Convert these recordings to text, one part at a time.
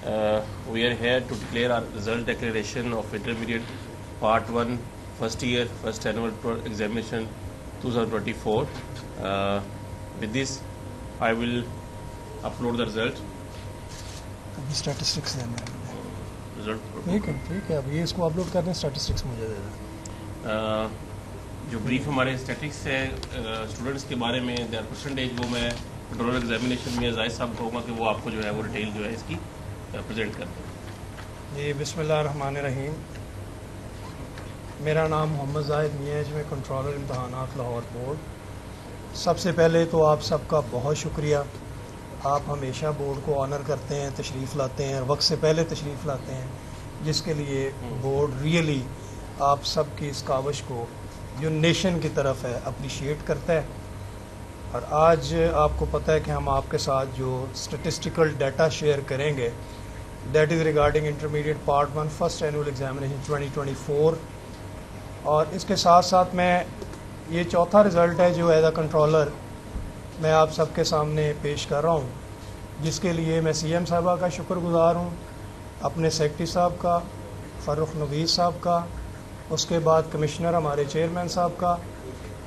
We are here to declare our result declaration of intermediate part 1 first year first annual examination 2024. With this I will upload the result. Statistics देना है Result ठीक है अब ये इसको upload करने statistics मुझे दे देना। जो ब्रीफ हमारे स्टैटिक्स है स्टूडेंट्स के बारे में देयर परसेंटेज वो मैं कंट्रोल एग्जामिनेशन में जाहिद साहब कहूँगा कि वो आपको जो है वो डिटेल जो है इसकी प्रेजेंट कर दें। जी बिस्मिल्लाहिर्रहमानिर्रहीम। मेरा नाम मोहम्मद जाहिद मियाँ है, मैं कंट्रोलर इम्तहानात लाहौर बोर्ड। सबसे पहले तो आप सबका बहुत शुक्रिया, आप हमेशा बोर्ड को ऑनर करते हैं, तशरीफ़ लाते हैं, वक्त से पहले तशरीफ़ लाते हैं, जिसके लिए बोर्ड रियली आप सब की इस काविश को जो नेशन की तरफ है अप्रिशिएट करता है। और आज आपको पता है कि हम आपके साथ जो स्टेटिस्टिकल डाटा शेयर करेंगे that is regarding intermediate part 1 first annual examination 2024। और इसके साथ साथ मैं ये चौथा रिज़ल्ट है जो एज अ कंट्रोलर मैं आप सबके सामने पेश कर रहा हूँ, जिसके लिए मैं सीएम साहबा का शुक्रगुजार हूँ, अपने सेक्रेटरी साहब का, फ़ारूक नवीस साहब का, उसके बाद कमिश्नर हमारे चेयरमैन साहब का,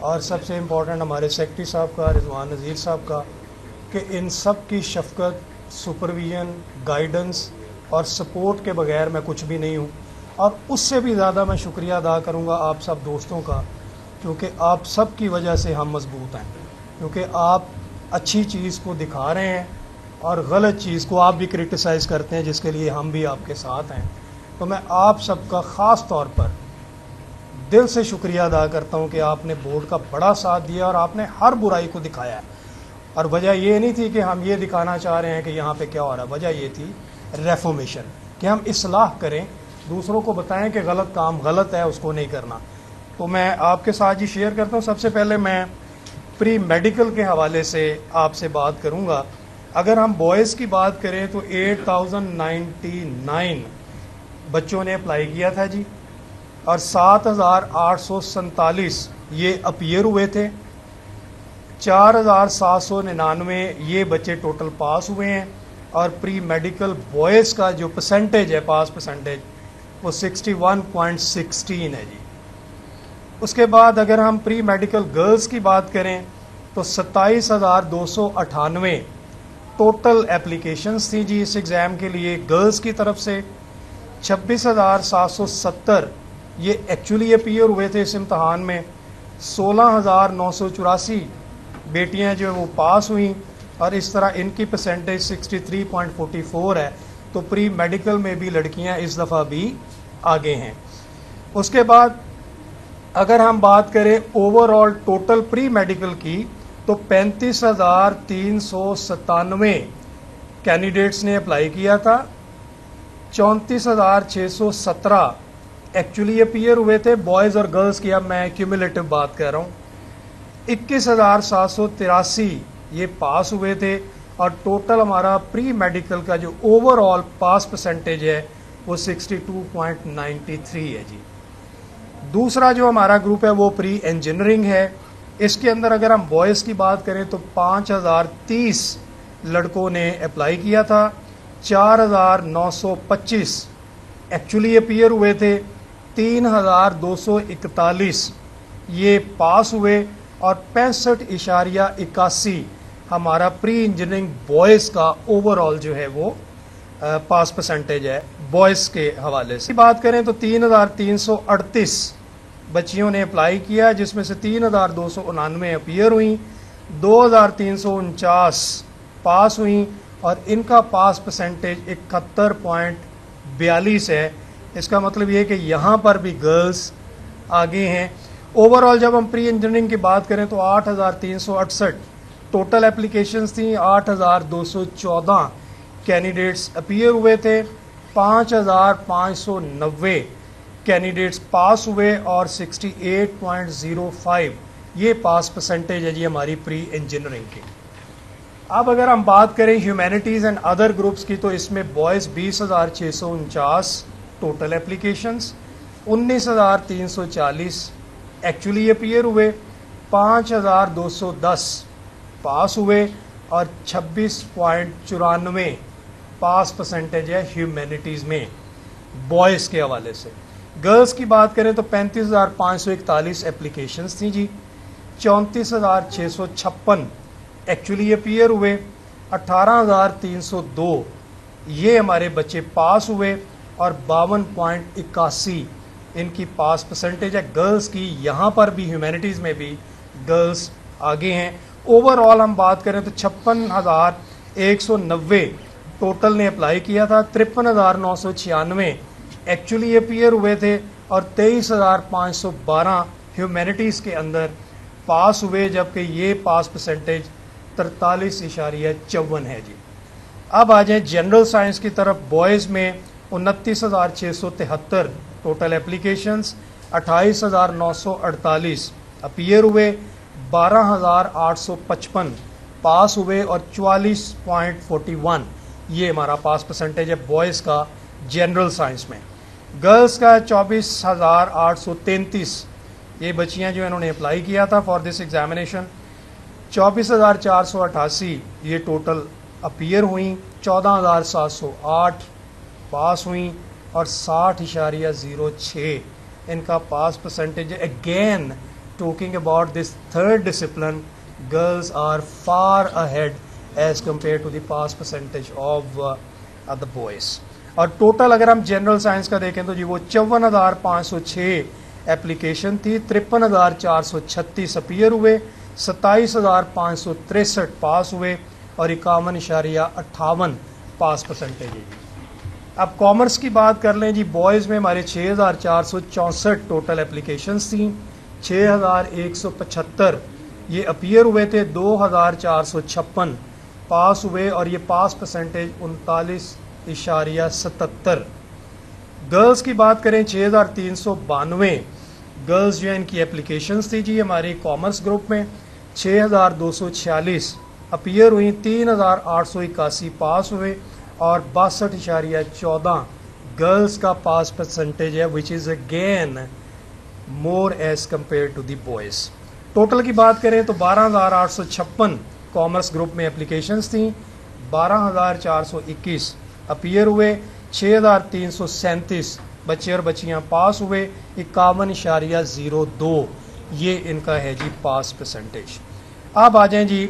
और सबसे इम्पोर्टेंट हमारे सेक्रेटरी साहब का रिजवान नज़ीर साहब का, कि इन सब की शफ़क़त, सुपरविजन, गाइडेंस और सपोर्ट के बगैर मैं कुछ भी नहीं हूँ। और उससे भी ज़्यादा मैं शुक्रिया अदा करूँगा आप सब दोस्तों का, क्योंकि आप सब की वजह से हम मजबूत हैं, क्योंकि आप अच्छी चीज़ को दिखा रहे हैं और गलत चीज़ को आप भी क्रिटिसाइज़ करते हैं, जिसके लिए हम भी आपके साथ हैं। तो मैं आप सबका ख़ास तौर पर दिल से शुक्रिया अदा करता हूं कि आपने बोर्ड का बड़ा साथ दिया और आपने हर बुराई को दिखाया है। और वजह ये नहीं थी कि हम ये दिखाना चाह रहे हैं कि यहाँ पे क्या हो रहा है, वजह ये थी रेफॉर्मेशन, कि हम इस्लाह करें, दूसरों को बताएं कि गलत काम गलत है, उसको नहीं करना। तो मैं आपके साथ ही शेयर करता हूँ। सबसे पहले मैं प्री मेडिकल के हवाले से आपसे बात करूँगा। अगर हम बॉयज़ की बात करें तो 8099 बच्चों ने अप्लाई किया था जी, और 7847 ये अपीयर हुए थे, 4799 ये बच्चे टोटल पास हुए हैं। और प्री मेडिकल बॉयज़ का जो परसेंटेज है, पास परसेंटेज, वो 61.16 है जी। उसके बाद अगर हम प्री मेडिकल गर्ल्स की बात करें तो 27,298 टोटल एप्लीकेशंस थी जी इस एग्ज़ाम के लिए गर्ल्स की तरफ से। 26,770 ये एक्चुअली अपीयर हुए थे इस इम्तहान में। 16,984 बेटियां जो है वो पास हुई, और इस तरह इनकी परसेंटेज 63.44 है। तो प्री मेडिकल में भी लड़कियां इस दफ़ा भी आगे हैं। उसके बाद अगर हम बात करें ओवरऑल टोटल प्री मेडिकल की तो 35,397 कैंडिडेट्स ने अप्लाई किया था, 34,617 एक्चुअली अपीयर हुए थे बॉयज़ और गर्ल्स की। अब मैं क्यूमुलेटिव बात कर रहा हूँ। 21,783 ये पास हुए थे, और टोटल हमारा प्री मेडिकल का जो ओवरऑल पास परसेंटेज है वो 62.93 है जी। दूसरा जो हमारा ग्रुप है वो प्री इंजीनियरिंग है। इसके अंदर अगर हम बॉयज़ की बात करें तो 5,030 लड़कों ने अप्लाई किया था, 4,925 एक्चुअली अपीयर हुए थे, 3,241 ये पास हुए, और 65.81 हमारा प्री इंजीनियरिंग बॉयज़ का ओवरऑल जो है वो पास परसेंटेज है बॉयज़ के हवाले से। बात करें तो 3,338 बच्चियों ने अप्लाई किया, जिसमें से 3,299 अपीयर हुई, 2,349 पास हुई, और इनका पास परसेंटेज 71.42 है। इसका मतलब ये है कि यहाँ पर भी गर्ल्स आगे हैं। ओवरऑल जब हम प्री इंजीनियरिंग की बात करें तो 8,368 टोटल एप्लीकेशंस थी, 8,214 कैंडिडेट्स अपीयर हुए थे, 5,590 कैंडिडेट्स पास हुए, और 68.05 ये पास परसेंटेज है जी हमारी प्री इंजीनियरिंग की। अब अगर हम बात करें ह्यूमैनिटीज़ एंड अदर ग्रुप्स की तो इसमें boys 20,649 total applications, 19,340 actually appear हुए, 5,210 पास हुए, और 26.94 पास परसेंटेज है ह्यूमैनिटीज़ में बॉयज़ के हवाले से। गर्ल्स की बात करें तो 35,541 एप्लीकेशंस थी जी, 34,656 एक्चुअली अपीयर हुए, 18,302 ये हमारे बच्चे पास हुए और 52.81 इनकी पास परसेंटेज है गर्ल्स की। यहाँ पर भी ह्यूमैनिटीज़ में भी गर्ल्स आगे हैं। ओवरऑल हम बात करें तो 56,190 टोटल ने अप्लाई किया था, 53,996 एक्चुअली अपीयर हुए थे और 23,512 ह्यूमैनिटीज़ के अंदर पास हुए, जबकि ये पास परसेंटेज 43.54 है जी। अब आ जाए जनरल साइंस की तरफ। बॉयज़ में 29,673 टोटल एप्लीकेशंस, 28,948 अपीयर हुए, 12,855 पास हुए और 44.41 ये हमारा पास परसेंटेज है बॉयज़ का जनरल साइंस में। गर्ल्स का 24,833 ये बच्चियां जो इन्होंने अप्लाई किया था फॉर दिस एग्जामिनेशन, 24,488 ये टोटल अपीयर हुई, 14,708 पास हुई और 60.06 इनका पास परसेंटेज है। Again talking about this third discipline, girls are far ahead as compare to the pass percentage of the boys. और टोटल अगर हम जनरल साइंस का देखें तो जी वो 54,506 एप्लीकेशन थी, 53,436 अपीयर हुए, 27,563 पास हुए और 51.58 पास परसेंटेज है जी। अब कॉमर्स की बात कर लें जी, बॉयज़ में हमारे 6,464 टोटल एप्लीकेशंस थी, 6,175 ये अपीयर हुए थे, 2,456 पास हुए और ये पास परसेंटेज 39.77। गर्ल्स की बात करें 6,392 गर्ल्स जो है इनकी एप्लीकेशंस थी जी हमारे कॉमर्स ग्रुप में, 6,246 अपीयर हुई, 3,881 पास हुए और 62.14 गर्ल्स का पास परसेंटेज है, which is again more as compare to the boys. Total की बात करें तो 12,856 कॉमर्स ग्रुप में एप्लीकेशंस थी, 12,421 अपीयर हुए, 6,337 बच्चे और बच्चियां पास हुए, 51.02 ये इनका है जी पास परसेंटेज। अब आ जाएं जी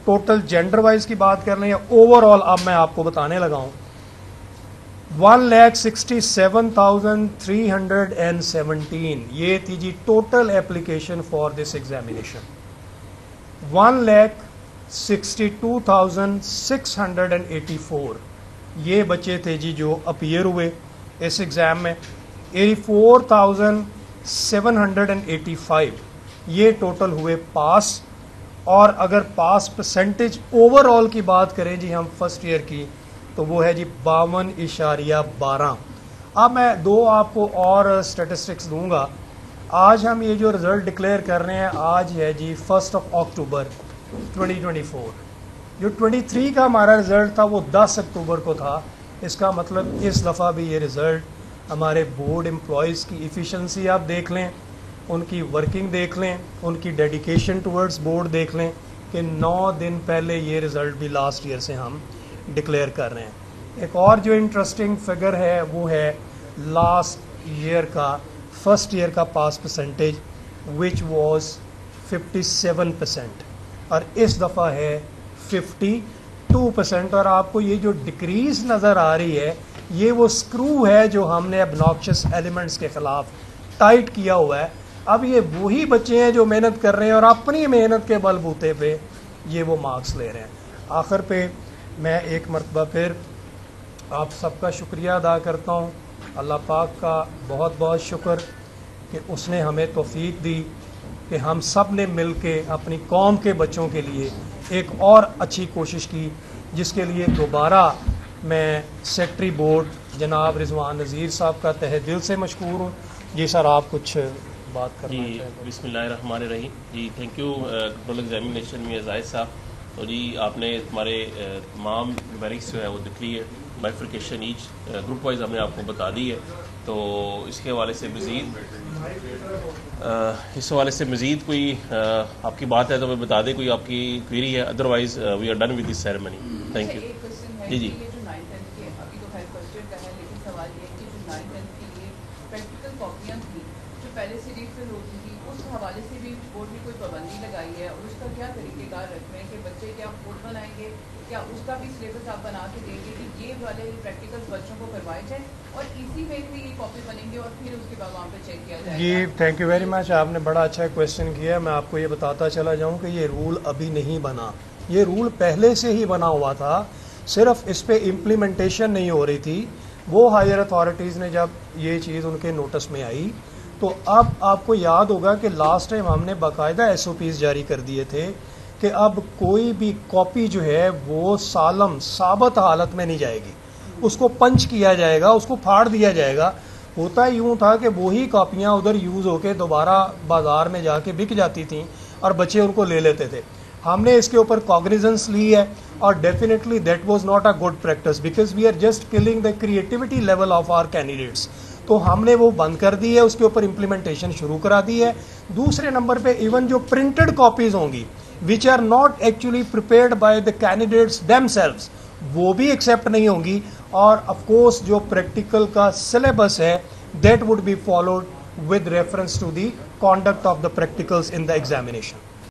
टोटल जेंडर वाइज की बात कर लें या ओवरऑल, अब मैं आपको बताने लगा हूँ। 1,67,317 ये थी जी total application for this examination. 1,62,684 ये बच्चे थे जी जो अपीयर हुए इस एग्ज़ाम में। 84,785 ये टोटल हुए पास। और अगर पास परसेंटेज ओवरऑल की बात करें जी हम फर्स्ट ईयर की, तो वो है जी 52.12। अब मैं दो आपको और स्टेटिस्टिक्स दूंगा। आज हम ये जो रिज़ल्ट डिक्लेयर कर रहे हैं, आज है जी 1 अक्टूबर 2024। जो 23 का हमारा रिज़ल्ट था वो 10 अक्टूबर को था। इसका मतलब इस दफ़ा भी ये रिज़ल्ट हमारे बोर्ड एम्प्लॉयज़ की एफिशिएंसी आप देख लें, उनकी वर्किंग देख लें, उनकी डेडिकेशन टुवर्ड्स बोर्ड देख लें कि 9 दिन पहले ये रिज़ल्ट भी लास्ट ईयर से हम डिक्लेयर कर रहे हैं। एक और जो इंटरेस्टिंग फिगर है वो है लास्ट ईयर का फर्स्ट ईयर का पास परसेंटेज विच वाज 57% और इस दफ़ा है 52%। और आपको ये जो डिक्रीज नज़र आ रही है ये वो स्क्रू है जो हमने ऑब्नॉक्शियस एलिमेंट्स के ख़िलाफ़ टाइट किया हुआ है। अब ये वही बच्चे हैं जो मेहनत कर रहे हैं और अपनी मेहनत के बलबूते पे ये वो मार्क्स ले रहे हैं। आखिर पे मैं एक मरतबा फिर आप सबका शुक्रिया अदा करता हूँ। अल्लाह पाक का बहुत बहुत शुक्र कि उसने हमें तौफीक दी कि हम सब ने मिल के अपनी कौम के बच्चों के लिए एक और अच्छी कोशिश की, जिसके लिए दोबारा मैं सेक्रेटरी बोर्ड जनाब रिजवान नज़ीर साहब का तहे दिल से मशकूर हूँ। जी सर, आप कुछ बात करना जी, बिस्मिल्लाहिर्रहमानिर्रहीम। जी थैंक यू कंट्रोल एग्जामिनेशन में जाहिद साहब। तो जी आपने हमारे तमाम न्यूमेरिक्स जो है वो दिख ली है, बाइफर्केशन ईच ग्रुप वाइज हमने आपको बता दी है। तो इसके हवाले से मज़ीद कोई आपकी बात है तो मैं बता दें, कोई आपकी क्वेरी है, otherwise we are done with this ceremony. Thank you. जी जी فرسٹ ایئر کا ہے، لیکن سوال یہ ہے کہ جو 9th-10th کے لیے پریکٹیکل کاپیاں تھیں جو پہلے سے ریفل ہوتی تھی، اس حوالے سے بھی بورڈ نے کوئی پابندی لگائی ہے اور اس کا کیا طریقہ کار رکھ رہے ہیں کہ بچے کیا خود بنائیں گے، کیا اس کا بھی سلیبس آپ بنا کے دیں گے کہ یہ والے پریکٹیکل بچوں کو کروائے جائیں اور اسی میں بھی یہ کاپی بنیں گے اور پھر اس کے بعد وہاں پہ چیک کیا جائے گا؟ جی تھینک یو ویری مچ، آپ نے بڑا اچھا کویشچن کیا ہے. میں آپ کو یہ بتاتا چلا جاؤں کہ یہ رول ابھی نہیں بنا، یہ رول پہلے سے ہی بنا ہوا تھا، صرف اس پہ امپلیمنٹیشن نہیں ہو رہی تھی. وہ ہائر اتھارٹیز نے جب یہ چیز ان کے نوٹس میں آئی تو اب آپ کو یاد ہوگا کہ لاسٹ ٹائم ہم نے باقاعدہ SOPs جاری کر دیے تھے کہ اب کوئی بھی کاپی جو ہے وہ سالم ثابت حالت میں نہیں جائے گی، اس کو پنچ کیا جائے گا، اس کو پھاڑ دیا جائے گا. ہوتا یوں تھا کہ وہی کاپیاں ادھر یوز ہو کے دوبارہ بازار میں جا کے بک جاتی تھیں اور بچے ان کو لے لیتے تھے. ہم نے اس کے اوپر کاگنیزنس لی ہے اور definitely that was not a good practice because we are just killing the creativity level of our candidates. تو ہم نے وہ بند کر دی ہے، اس کے اوپر امپلیمنٹیشن شروع کرا دی ہے. دوسرے نمبر پہ ایون جو پرنٹڈ کاپیز ہوں گی which are not actually prepared by the candidates themselves, وہ بھی ایکسیپٹ نہیں ہوں گی. اور آف کورس جو پریکٹیکل کا سلیبس ہے that would be followed with reference to the conduct of the practicals in the examination.